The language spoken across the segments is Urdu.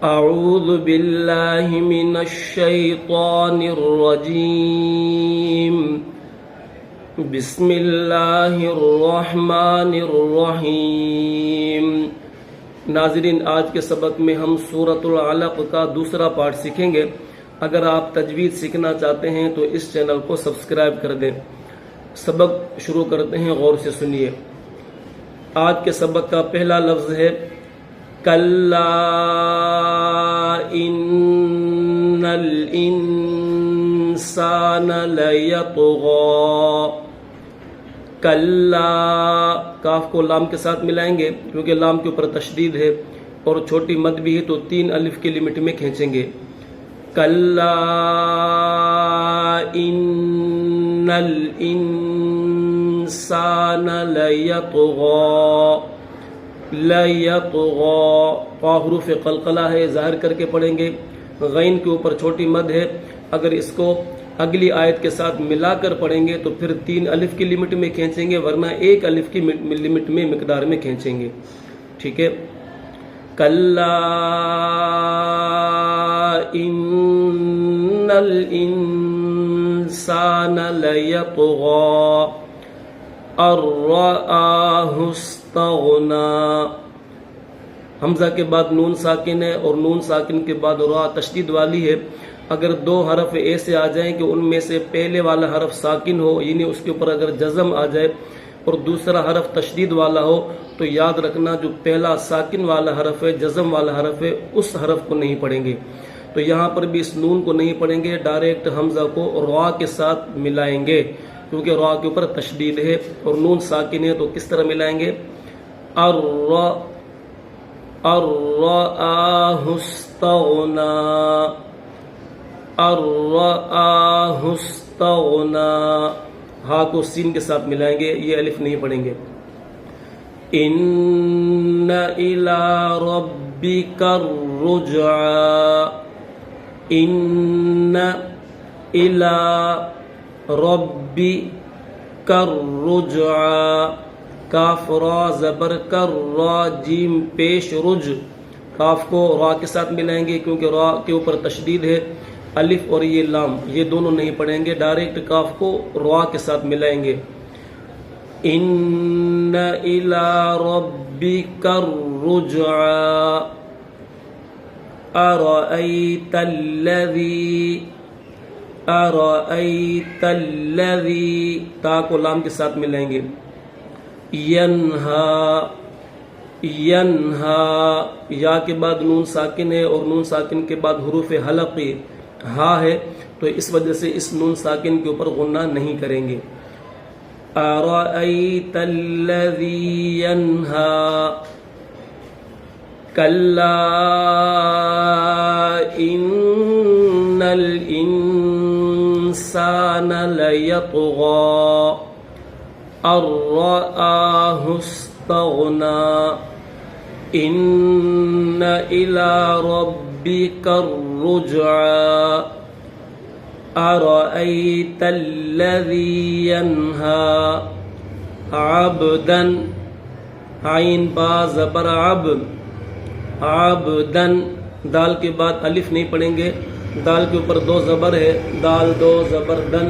أعوذ بالله من الشيطان الرجيم بسم الله الرحمن الرحیم۔ ناظرین، آج کے سبق میں ہم سورۃ العلق کا دوسرا پارٹ سیکھیں گے۔ اگر آپ تجوید سیکھنا چاہتے ہیں تو اس چینل کو سبسکرائب کر دیں۔ سبق شروع کرتے ہیں، غور سے سنیے۔ آج کے سبق کا پہلا لفظ ہے کلا ان الانسان لیطغی۔ کلا، کاف کو لام کے ساتھ ملائیں گے کیونکہ لام کے اوپر تشدید ہے اور چھوٹی مد بھی ہے تو 3 الف کی لمٹ میں کھینچیں گے۔ کلا ان الانسان لیطغی۔ لیطغی، قاف حروف قلقلہ ہے، ظاہر کر کے پڑھیں گے۔ غین کے اوپر چھوٹی مد ہے، اگر اس کو اگلی آیت کے ساتھ ملا کر پڑھیں گے تو پھر 3 الف کی لمٹ میں کھینچیں گے، ورنہ 1 الف کی لمٹ میں مقدار میں کھینچیں گے۔ ٹھیک ہے۔ کلا ان الانسان لیطغی ان رآہ استغنی۔ حمزہ کے بعد نون ساکن ہے اور نون ساکن کے بعد را تشدید والی ہے۔ اگر 2 حرف ایسے آ جائیں کہ ان میں سے پہلے والا حرف ساکن ہو، یعنی اس کے اوپر اگر جزم آ جائے اور دوسرا حرف تشدید والا ہو، تو یاد رکھنا جو پہلا ساکن والا حرف ہے، جزم والا حرف ہے، اس حرف کو نہیں پڑھیں گے۔ تو یہاں پر بھی اس نون کو نہیں پڑھیں گے، ڈائریکٹ حمزہ کو را کے ساتھ ملائیں گے کیونکہ را کے اوپر تشدید ہے اور نون ساکن ہے۔ تو کس طرح ملائیں گے؟ الرآہ استغنی، الرآہ استغنی۔ ہا کو سین کے ساتھ ملائیں گے، یہ الف نہیں پڑھیں گے۔ ان الی ربک الرجعی، ان الی ربک الرجعی۔ کاف را زبر کر، را جیم پیش رج، کاف کو را کے ساتھ ملائیں گے کیونکہ را کے اوپر تشدید ہے۔ الف اور یہ لام یہ دونوں نہیں پڑھیں گے، ڈائریکٹ کاف کو را کے ساتھ ملائیں گے۔ ان الی ربک الرجعی ارأیت الذی، ارأیت الذی، تا کو لام کے ساتھ ملائیں گے۔ ینہا، ینہا، یا کے بعد نون ساکن ہے اور نون ساکن کے بعد حروف حلقی ہا ہے، تو اس وجہ سے اس نون ساکن کے اوپر غنہ نہیں کریں گے۔ ارأیت الذی ینہا کلا ان الانسان لیطغی ان رآہ استغنی ان الی ربک الرجعی ارأیت الذی ینہا عبدا، عین با زبر عب، عبدا، دال کے بعد الف نہیں پڑھیں گے، دال کے اوپر 2 زبر ہے، دال 2 زبر دن،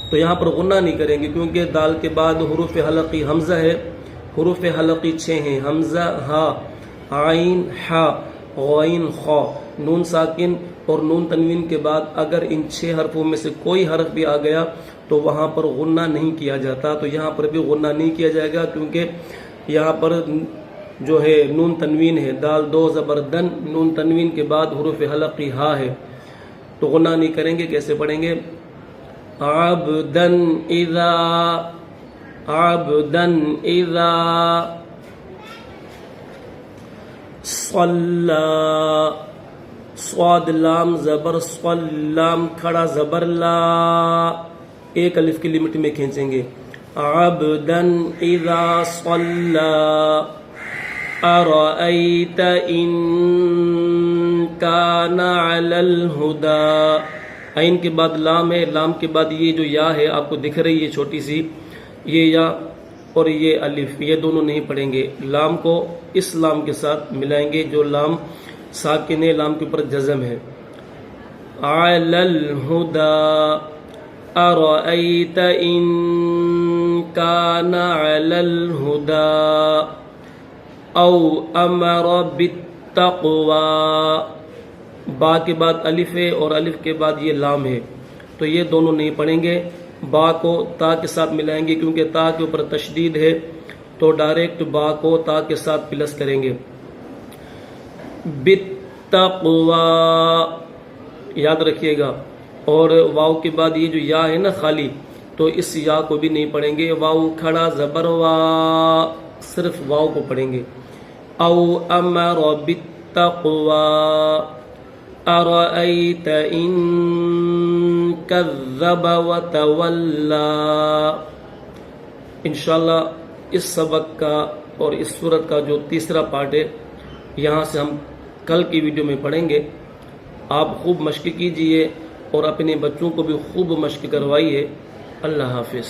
تو یہاں پر غنہ نہیں کریں گے کیونکہ دال کے بعد حروف حلقی حمزہ ہے، حروف حلقی 6 ہیں، حمزہ، ہا، عین، حا، غین، خا، نون ساکن اور نون تنوین کے بعد اگر ان 6 حرفوں میں سے کوئی حرف بھی آ گیا تو وہاں پر غنہ نہیں کیا جاتا، تو یہاں پر بھی غنہ نہیں کیا جائے گا کیونکہ یہاں پر جو ہے نون تنوین ہے، دال 2 زبر دن، نون تنوین کے بعد حروف حلقی ہا ہے، تو غنہ نہیں کریں گے۔ کیسے پڑھیں گے؟ عبدا اذا، عبدا اذا صلی، صاد لام زبر صل، لام کھڑا زبر لا، 1 الف کی لمٹ میں کھینچیں گے۔ عبدا اذا صلی ارأیت ان کان علی الہدی۔ عین کے بعد لام ہے، لام کے بعد یہ جو یا ہے آپ کو دکھ رہی ہے چھوٹی سی، یہ یا اور یہ الف، یہ دونوں نہیں پڑھیں گے، لام کو اس لام کے ساتھ ملائیں گے جو لام ساکن لام کے اوپر جزم ہے. علی الہدا ارأیت ان کان علی الہدا او امر بالتقوی. با کے بعد الف ہے اور الف کے بعد یہ لام ہے، تو یہ دونوں نہیں پڑھیں گے. با کو تا کے ساتھ ملائیں گے کیونکہ تا کے اوپر تشدید ہے، تو ڈائریکٹ با کو تا کے ساتھ پلس کریں گے. بالتقوی یاد رکھیے گا. اور واو کے بعد یہ جو یا ہے نا خالی، تو اس یا کو بھی نہیں پڑھیں گے. واو کھڑا زبر وا، صرف واو کو پڑھیں گے. او امر بالتقوی ارأیت ان کذب وتولی. انشاءاللہ اس سبق کا اور اس سورت کا جو تیسرا پارٹ ہے یہاں سے ہم کل کی ویڈیو میں پڑھیں گے. آپ خوب مشق کیجئے اور اپنے بچوں کو بھی خوب مشق کروائیے. اللہ حافظ.